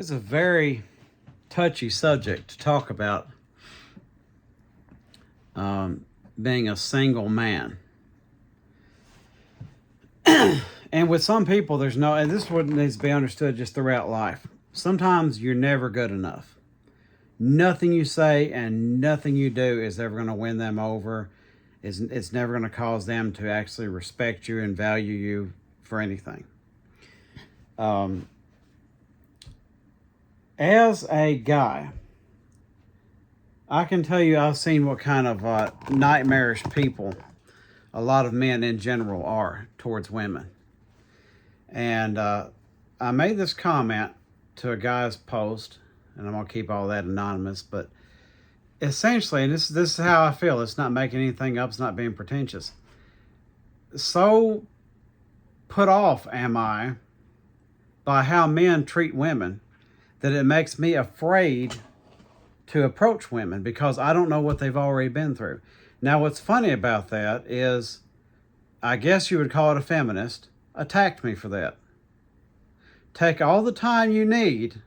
It's a very touchy subject to talk about, being a single man. And with some people, there's no, and this one needs to be understood just throughout life. Sometimes you're never good enough. Nothing you say and nothing you do is ever going to win them over. It's never going to cause them to actually respect you and value you for anything. As a guy, I can tell you I've seen what kind of nightmarish people a lot of men in general are towards women. And I made this comment to a guy's post, and I'm going to keep all that anonymous, but essentially, and this is how I feel, it's not making anything up, it's not being pretentious. So put off am I by how men treat women that it makes me afraid to approach women because I don't know what they've already been through. Now, what's funny about that is, I guess you would call it a feminist, attacked me for that. Take all the time you need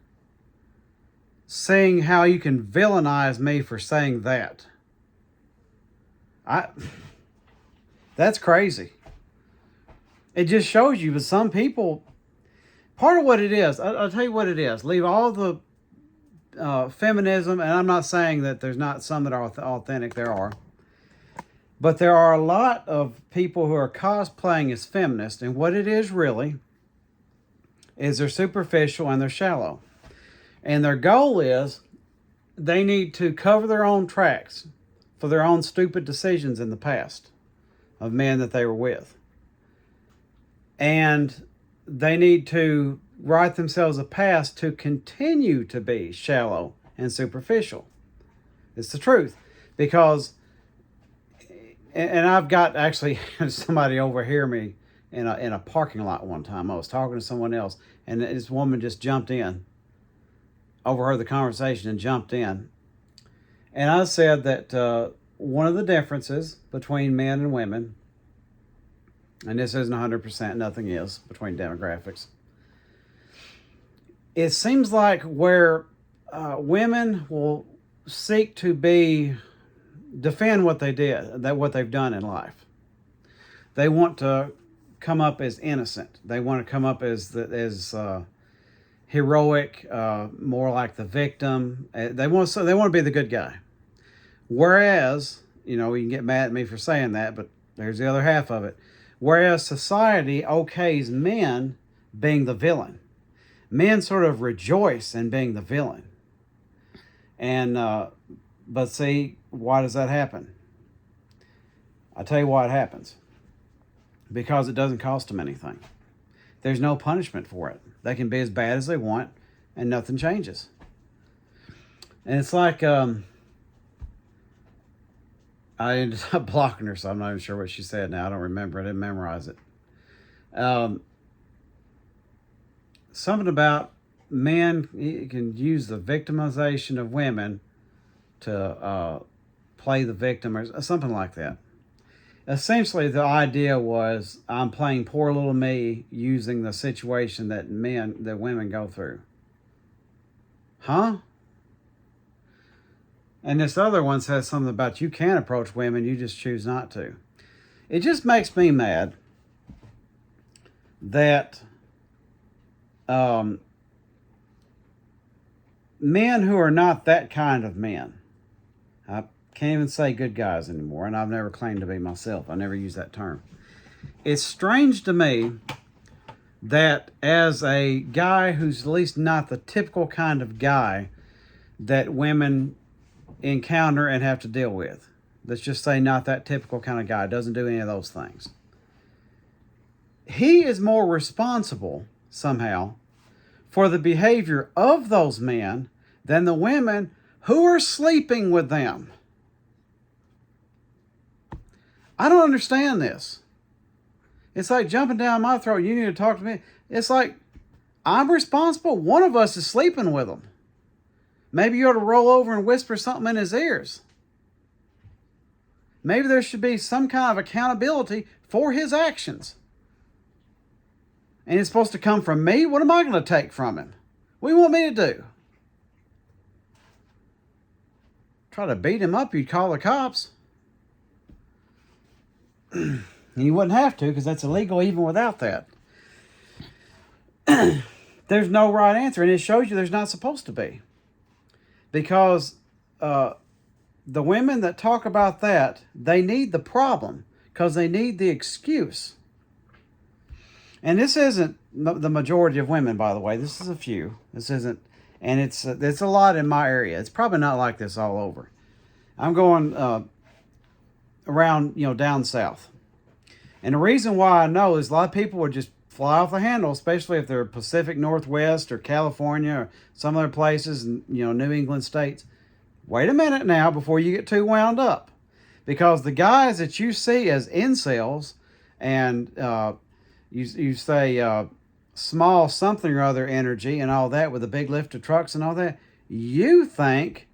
saying how you can villainize me for saying that. That's crazy. It just shows you, but some people, part of what it is, I'll tell you what it is. Leave all the feminism, and I'm not saying that there's not some that are authentic, there are. But there are a lot of people who are cosplaying as feminists, and what it is really is they're superficial and they're shallow. And their goal is they need to cover their own tracks for their own stupid decisions in the past of men that they were with. And they need to write themselves a path to continue to be shallow and superficial. It's the truth. Because, and I've got actually somebody overhear me in a parking lot one time. I was talking to someone else, and this woman just jumped in, overheard the conversation and jumped in. And I said that one of the differences between men and women, and this isn't 100%, nothing is, between demographics, it seems like where women will seek to defend what they did, what they've done in life. They want to come up as innocent. They want to come up as heroic, more like the victim. They want to be the good guy. Whereas, you can get mad at me for saying that, but there's the other half of it. Whereas society okays men being the villain. Men sort of rejoice in being the villain. And, but see, why does that happen? I'll tell you why it happens. Because it doesn't cost them anything. There's no punishment for it. They can be as bad as they want, and nothing changes. And it's like, I ended up blocking her, so I'm not even sure what she said now. I don't remember. I didn't memorize it. Something about men, you can use the victimization of women to play the victim or something like that. Essentially, the idea was I'm playing poor little me using the situation that women go through. Huh? And this other one says something about you can approach women, you just choose not to. It just makes me mad that men who are not that kind of men, I can't even say good guys anymore, and I've never claimed to be myself. I never use that term. It's strange to me that as a guy who's at least not the typical kind of guy that women encounter and have to deal with, let's just say not that typical kind of guy, doesn't do any of those things, he is more responsible somehow for the behavior of those men than the women who are sleeping with them. I don't understand this. It's like jumping down my throat. You need to talk to me. It's like I'm responsible. One of us is sleeping with them. Maybe you ought to roll over and whisper something in his ears. Maybe there should be some kind of accountability for his actions. And it's supposed to come from me? What am I going to take from him? What do you want me to do? Try to beat him up, you'd call the cops. And you wouldn't have to, because that's illegal even without that. There's no right answer, and it shows you there's not supposed to be. Because the women that talk about that, they need the problem, because they need the excuse. And this isn't the majority of women, by the way. This is a few. This isn't, and it's a lot in my area. It's probably not like this all over. I'm going around, down south. And the reason why I know is a lot of people would just fly off the handle, especially if they're Pacific Northwest or California or some other places, and New England states. Wait a minute now before you get too wound up, because the guys that you see as incels, and you say small something or other energy and all that with the big lift of trucks and all that, you think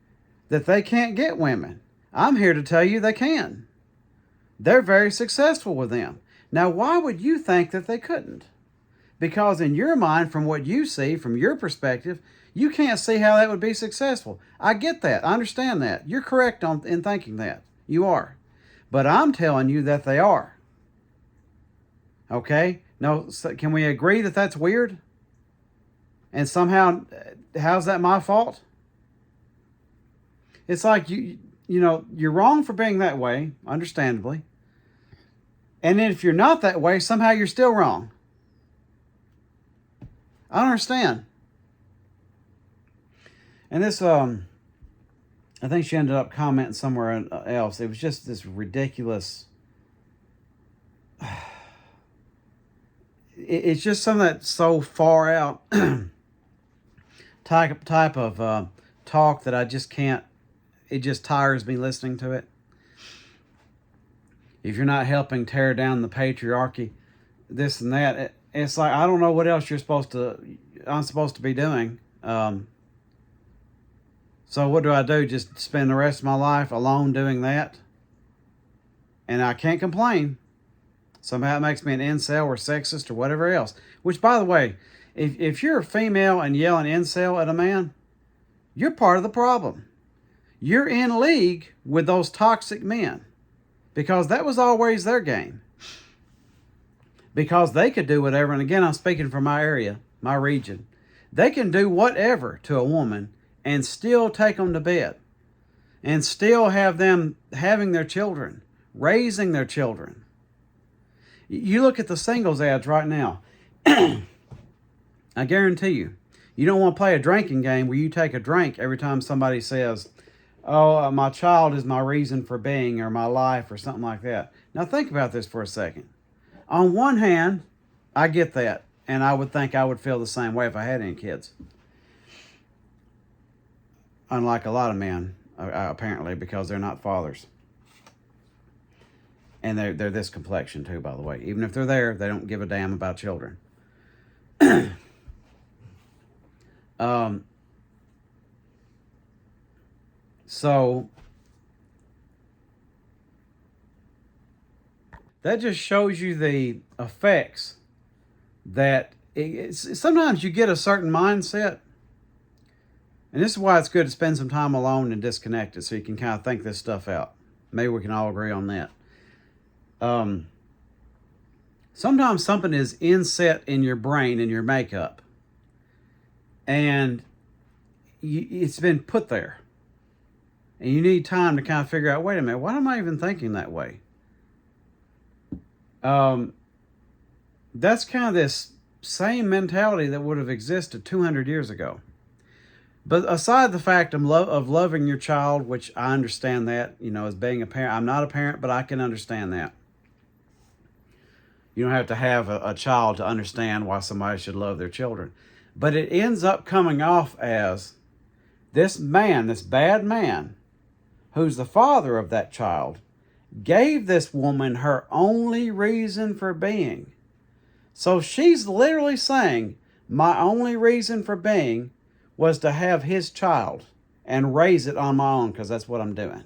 that they can't get women. I'm here to tell you they can. They're very successful with them. Now, why would you think that they couldn't? Because in your mind, from what you see, from your perspective, you can't see how that would be successful. I get that. I understand that. You're correct in thinking that. You are. But I'm telling you that they are. Okay? Now, so can we agree that that's weird? And somehow, how's that my fault? It's like you're wrong for being that way, understandably. And then if you're not that way, somehow you're still wrong. I don't understand. And this, I think she ended up commenting somewhere else. It was just this ridiculous. It's just something that's so far out type of talk that I just can't. It just tires me listening to it. If you're not helping tear down the patriarchy, this and that, it's like, I don't know what else I'm supposed to be doing. So what do I do? Just spend the rest of my life alone doing that? And I can't complain. Somehow it makes me an incel or sexist or whatever else. Which, by the way, if you're a female and yelling incel at a man, you're part of the problem. You're in league with those toxic men. Because that was always their game. Because they could do whatever, and again, I'm speaking from my area, my region. They can do whatever to a woman and still take them to bed. And still have them having their children, raising their children. You look at the singles ads right now. I guarantee you don't want to play a drinking game where you take a drink every time somebody says, oh, my child is my reason for being, or my life, or something like that. Now think about this for a second. On one hand, I get that, and I would think I would feel the same way if I had any kids. Unlike a lot of men, apparently, because they're not fathers. And they're this complexion too, by the way. Even if they're there, they don't give a damn about children. So that just shows you the effects that sometimes you get a certain mindset. And this is why it's good to spend some time alone and disconnected, so you can kind of think this stuff out. Maybe we can all agree on that. Sometimes something is inset in your brain, in your makeup, and it's been put there. And you need time to kind of figure out, wait a minute, why am I even thinking that way? That's kind of this same mentality that would have existed 200 years ago. But aside the fact of loving your child, which I understand that, as being a parent. I'm not a parent, but I can understand that. You don't have to have a child to understand why somebody should love their children. But it ends up coming off as this man, this bad man, who's the father of that child, gave this woman her only reason for being. So she's literally saying, my only reason for being was to have his child and raise it on my own, because that's what I'm doing.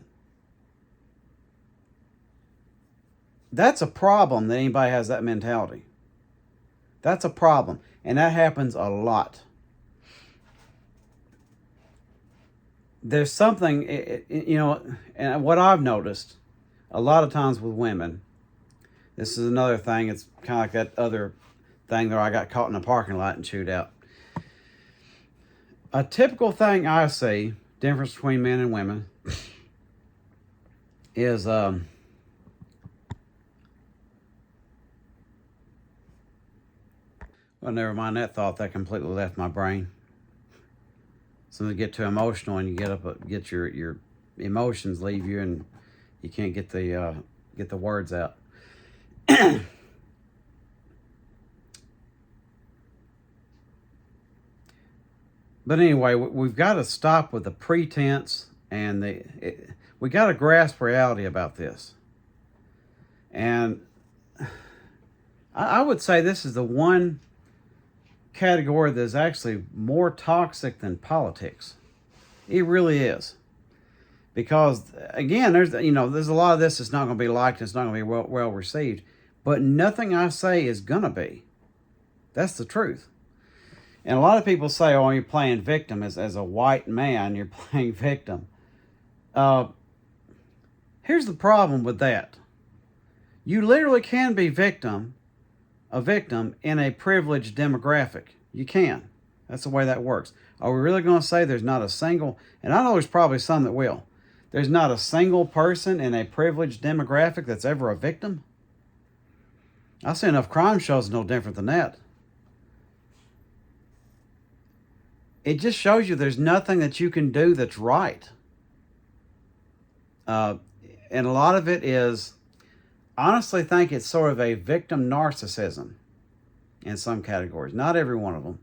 That's a problem that anybody has that mentality. That's a problem. And that happens a lot. there's something, you know, and what I've noticed a lot of times with women, this is another thing, it's kind of like that other thing that I got caught in a parking lot and chewed out. A typical thing I see, difference between men and women, is well, never mind that thought, that completely left my brain. So you get too emotional and you get your emotions leave you and you can't get the words out. But anyway, we've got to stop with the pretense and we got to grasp reality about this. And I would say this is the one category that's actually more toxic than politics. It really is. Because again, there's a lot of this that's not going to be liked, it's not going to be well received, but nothing I say is going to be. That's the truth. And a lot of people say, oh, you're playing victim. As a white man, you're playing victim. Here's the problem with that. You literally can be a victim in a privileged demographic. You can. That's the way that works. Are we really going to say there's not a single, and I know there's probably some that will, there's not a single person in a privileged demographic that's ever a victim? I see enough crime shows no different than that. It just shows you there's nothing that you can do that's right. And a lot of it is, I honestly think it's sort of a victim narcissism in some categories. Not every one of them.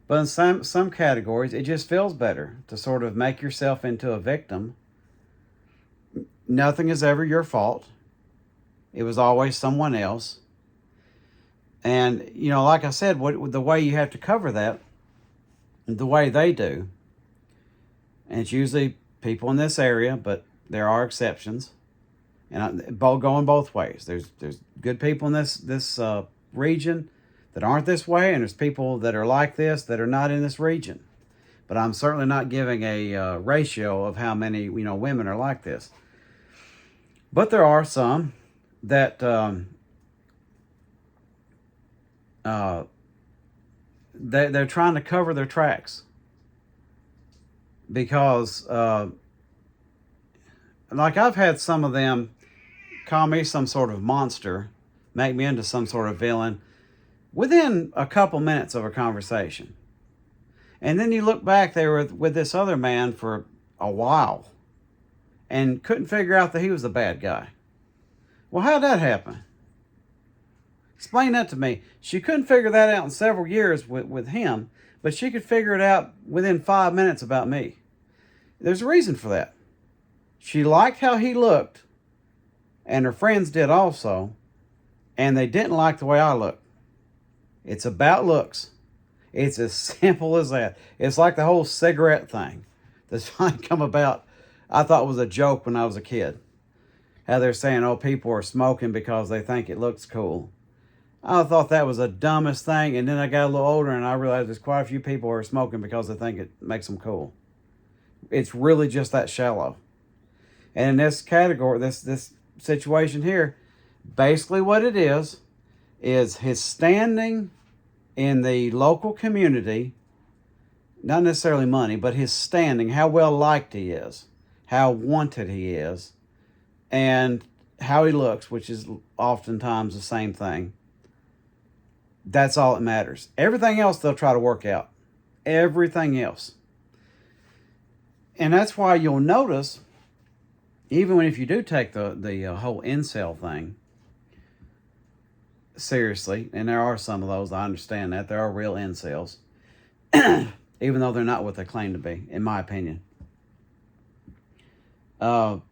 But in some categories, it just feels better to sort of make yourself into a victim. Nothing is ever your fault. It was always someone else. And, like I said, the way you have to cover that, the way they do, and it's usually people in this area, but there are exceptions, and going both ways. There's good people in this region that aren't this way, and there's people that are like this that are not in this region. But I'm certainly not giving a ratio of how many women are like this. But there are some that they're trying to cover their tracks because, like, I've had some of them call me some sort of monster, make me into some sort of villain within a couple minutes of a conversation. And then you look back, they were with this other man for a while and couldn't figure out that he was the bad guy. Well, how'd that happen? Explain that to me. She couldn't figure that out in several years with him, but she could figure it out within 5 minutes about me. There's a reason for that. She liked how he looked, and her friends did also, and they didn't like the way I looked. It's about looks. It's as simple as that. It's like the whole cigarette thing that's finally come about. I thought it was a joke when I was a kid. How they're saying, oh, people are smoking because they think it looks cool. I thought that was the dumbest thing, and then I got a little older and I realized there's quite a few people who are smoking because they think it makes them cool. It's really just that shallow. And in this category, this situation here, basically what it is his standing in the local community, not necessarily money, but his standing, how well liked he is, how wanted he is, and how he looks, which is oftentimes the same thing. That's all that matters. Everything else they'll try to work out. Everything else. And that's why you'll notice, even if you do take the whole incel thing seriously, and there are some of those, I understand that. There are real incels. Even though they're not what they claim to be, in my opinion. How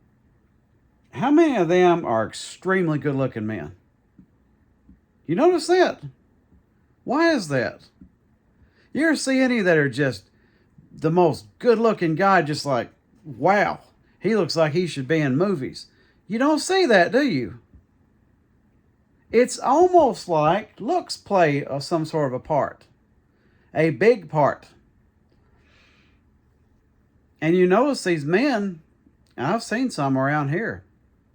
many of them are extremely good-looking men? You notice that? Why is that? You ever see any that are just the most good-looking guy, just like, wow, he looks like he should be in movies? You don't see that, do you? It's almost like looks play some sort of a part. A big part. And you notice these men, and I've seen some around here.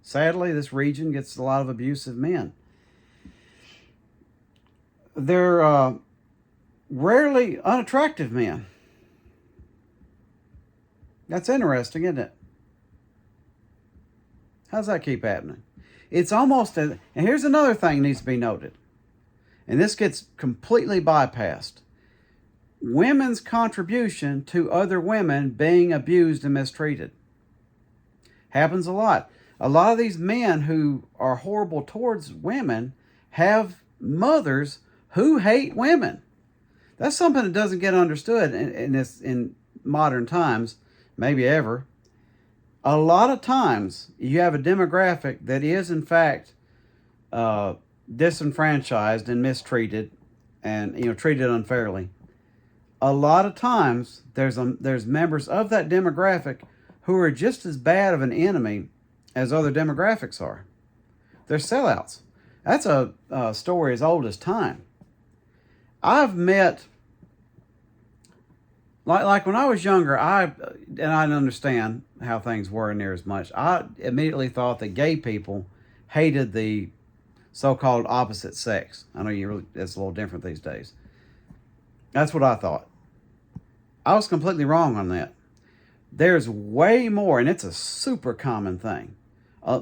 Sadly, this region gets a lot of abusive men. They're rarely unattractive men. That's interesting, isn't it? How's that keep happening? It's almost, and here's another thing needs to be noted, and this gets completely bypassed. Women's contribution to other women being abused and mistreated. Happens a lot. A lot of these men who are horrible towards women have mothers who hate women. That's something that doesn't get understood in modern times, maybe ever. A lot of times you have a demographic that is in fact disenfranchised and mistreated and treated unfairly. A lot of times there's members of that demographic who are just as bad of an enemy as other demographics are. They're sellouts. That's a story as old as time. I've met, like when I was younger, I didn't understand how things were near as much. I immediately thought that gay people hated the so-called opposite sex. I know it's a little different these days. That's what I thought. I was completely wrong on that. There's way more, and it's a super common thing.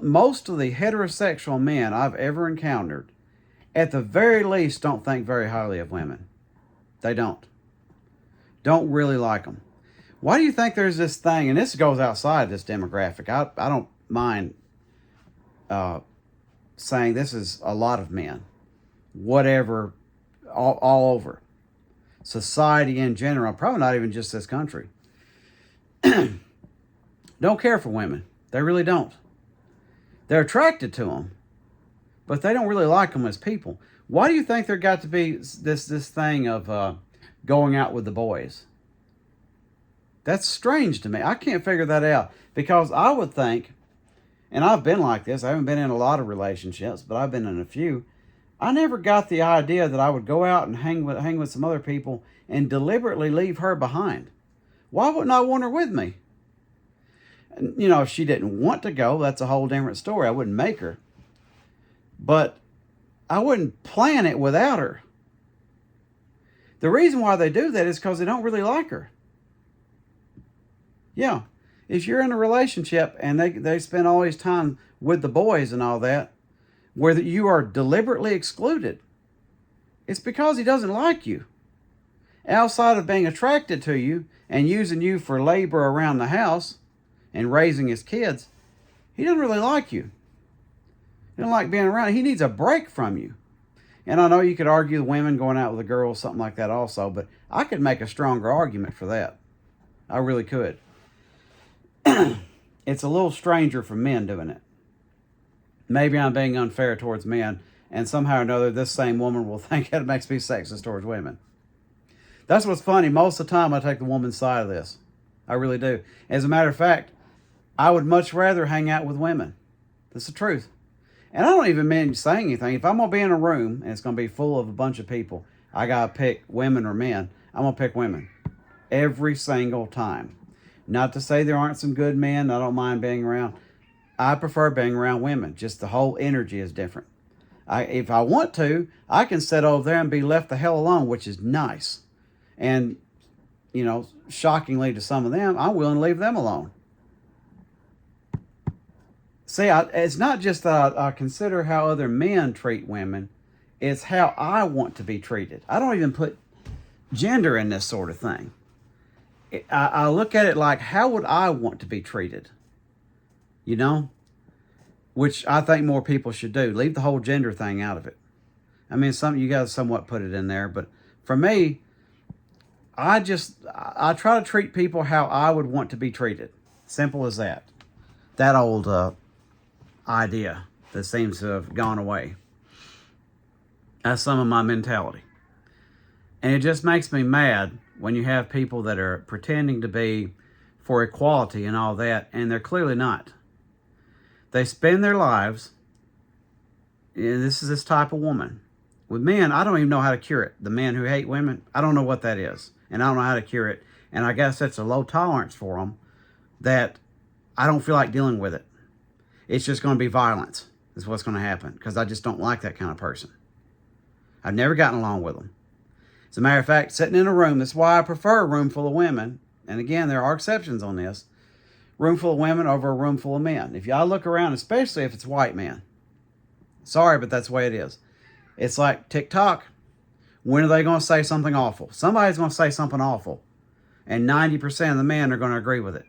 Most of the heterosexual men I've ever encountered, at the very least, don't think very highly of women. They don't. Don't really like them. Why do you think there's this thing, and this goes outside this demographic. I don't mind saying this is a lot of men. Whatever, all over. Society in general, probably not even just this country, don't care for women. They really don't. They're attracted to them, but they don't really like them as people. Why do you think there got to be this thing of going out with the boys? That's strange to me. I can't figure that out, because I would think, and I've been like this, I haven't been in a lot of relationships, but I've been in a few. I never got the idea that I would go out and hang with some other people and deliberately leave her behind. Why wouldn't I want her with me? If she didn't want to go, that's a whole different story. I wouldn't make her. But I wouldn't plan it without her. The reason why they do that is because they don't really like her. Yeah. If you're in a relationship and they spend all this time with the boys and all that, where you are deliberately excluded, it's because he doesn't like you. Outside of being attracted to you and using you for labor around the house and raising his kids, he doesn't really like you. He doesn't like being around. He needs a break from you. And I know you could argue the women going out with the girls, something like that also, but I could make a stronger argument for that. I really could. It's a little stranger for men doing it. Maybe I'm being unfair towards men, and somehow or another this same woman will think that it makes me sexist towards women. That's what's funny. Most of the time I take the woman's side of this. I really do. As a matter of fact, I would much rather hang out with women. That's the truth. And I don't even mean saying anything. If I'm going to be in a room and it's going to be full of a bunch of people, I got to pick women or men. I'm going to pick women. Every single time. Not to say there aren't some good men I don't mind being around. I prefer being around women. Just the whole energy is different. If I want to, I can sit over there and be left the hell alone, which is nice. And, shockingly to some of them, I'm willing to leave them alone. See, it's not just that I consider how other men treat women. It's how I want to be treated. I don't even put gender in this sort of thing. I look at it like, how would I want to be treated? Which I think more people should do. Leave the whole gender thing out of it. I mean, you got to somewhat put it in there, but for me, I try to treat people how I would want to be treated. Simple as that. That old idea that seems to have gone away. That's some of my mentality. And it just makes me mad when you have people that are pretending to be for equality and all that, and they're clearly not. They spend their lives, and this is this type of woman. With men, I don't even know how to cure it. The men who hate women, I don't know what that is. And I don't know how to cure it. And I guess that's a low tolerance for them. that I don't feel like dealing with it. It's just going to be violence is what's going to happen, because I just don't like that kind of person. I've never gotten along with them. As a matter of fact, sitting in a room, that's why I prefer a room full of women. And again, there are exceptions on this. Room full of women over a room full of men. If y'all look around, especially if it's white men. Sorry, but that's the way it is. It's like TikTok. When are they going to say something awful? Somebody's going to say something awful. And 90% of the men are going to agree with it.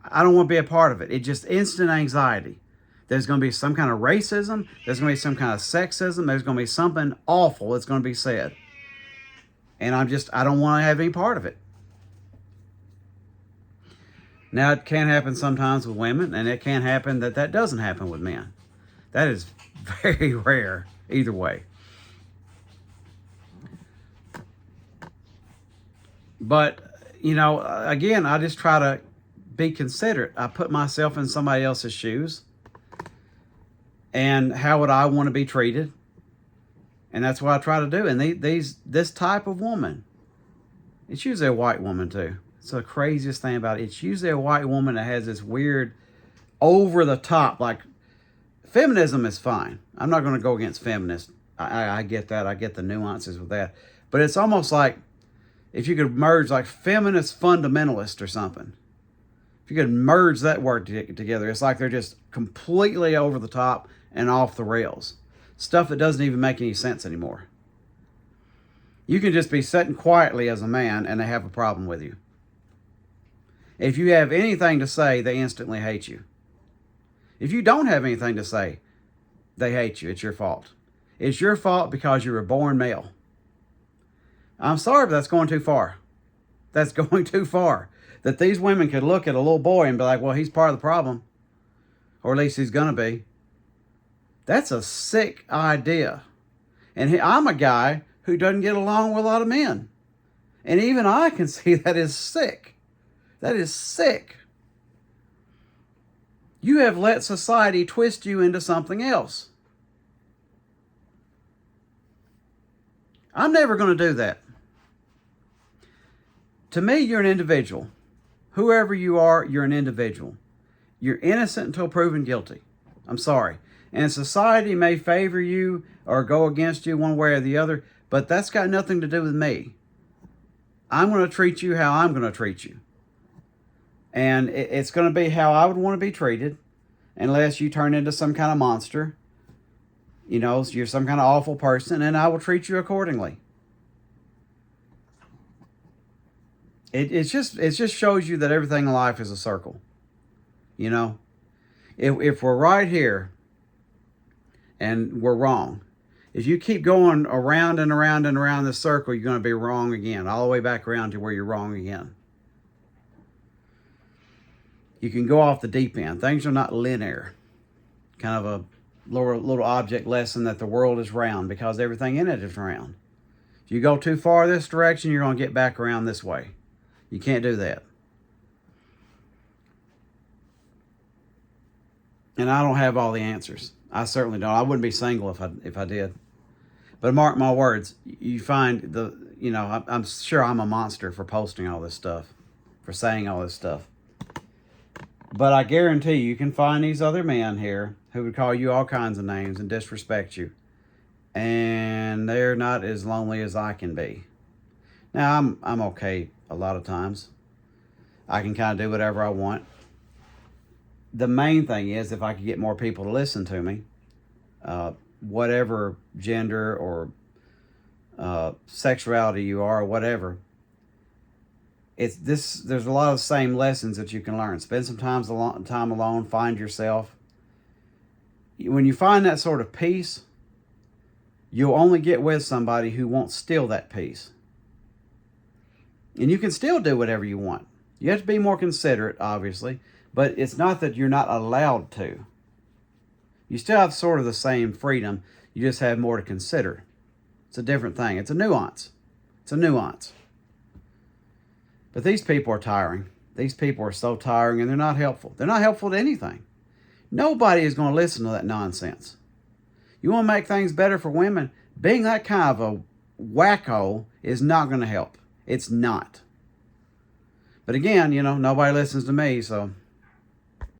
I don't want to be a part of it. It's just instant anxiety. There's going to be some kind of racism. There's going to be some kind of sexism. There's going to be something awful that's going to be said. And I don't want to have any part of it. Now, it can happen sometimes with women, and it can happen that doesn't happen with men. That is very rare either way. But, again, I just try to be considerate. I put myself in somebody else's shoes. And how would I want to be treated? And that's what I try to do. And this type of woman, it's usually a white woman too. It's the craziest thing about it. It's usually a white woman that has this weird, over the top, like, feminism is fine. I'm not going to go against feminists. I get that. I get the nuances with that. But it's almost like if you could merge like feminist fundamentalist or something. If you could merge that word together, it's like they're just completely over the top and off the rails. Stuff that doesn't even make any sense anymore. You can just be sitting quietly as a man and they have a problem with you. If you have anything to say, they instantly hate you. If you don't have anything to say, they hate you. It's your fault. It's your fault because you were born male. I'm sorry, but that's going too far. That's going too far. That these women could look at a little boy and be like, well, he's part of the problem. Or at least he's going to be. That's a sick idea. And I'm a guy who doesn't get along with a lot of men. And even I can see that is sick. That is sick. You have let society twist you into something else. I'm never going to do that. To me, you're an individual. Whoever you are, you're an individual. You're innocent until proven guilty. I'm sorry. And society may favor you or go against you one way or the other, but that's got nothing to do with me. I'm going to treat you how I'm going to treat you. And it's going to be how I would want to be treated, unless you turn into some kind of monster. You're some kind of awful person, and I will treat you accordingly. It just shows you that everything in life is a circle. If we're right here and we're wrong, if you keep going around and around and around this circle, you're going to be wrong again, all the way back around to where you're wrong again. You can go off the deep end. Things are not linear. Kind of a little object lesson that the world is round because everything in it is round. If you go too far this direction, you're going to get back around this way. You can't do that. And I don't have all the answers. I certainly don't. I wouldn't be single if I did. But mark my words, you find I'm sure I'm a monster for posting all this stuff, for saying all this stuff. But I guarantee you can find these other men here who would call you all kinds of names and disrespect you. And they're not as lonely as I can be. Now, I'm okay a lot of times. I can kind of do whatever I want. The main thing is if I could get more people to listen to me, whatever gender or sexuality you are, or whatever, there's a lot of the same lessons that you can learn. Spend some time alone, find yourself. When you find that sort of peace, you'll only get with somebody who won't steal that peace. And you can still do whatever you want. You have to be more considerate, obviously, but it's not that you're not allowed to. You still have sort of the same freedom. You just have more to consider. It's a different thing. It's a nuance. It's a nuance. But these people are tiring. These people are so tiring, and they're not helpful. They're not helpful to anything. Nobody is going to listen to that nonsense. You want to make things better for women? Being that kind of a wacko is not going to help. It's not. But again, nobody listens to me, so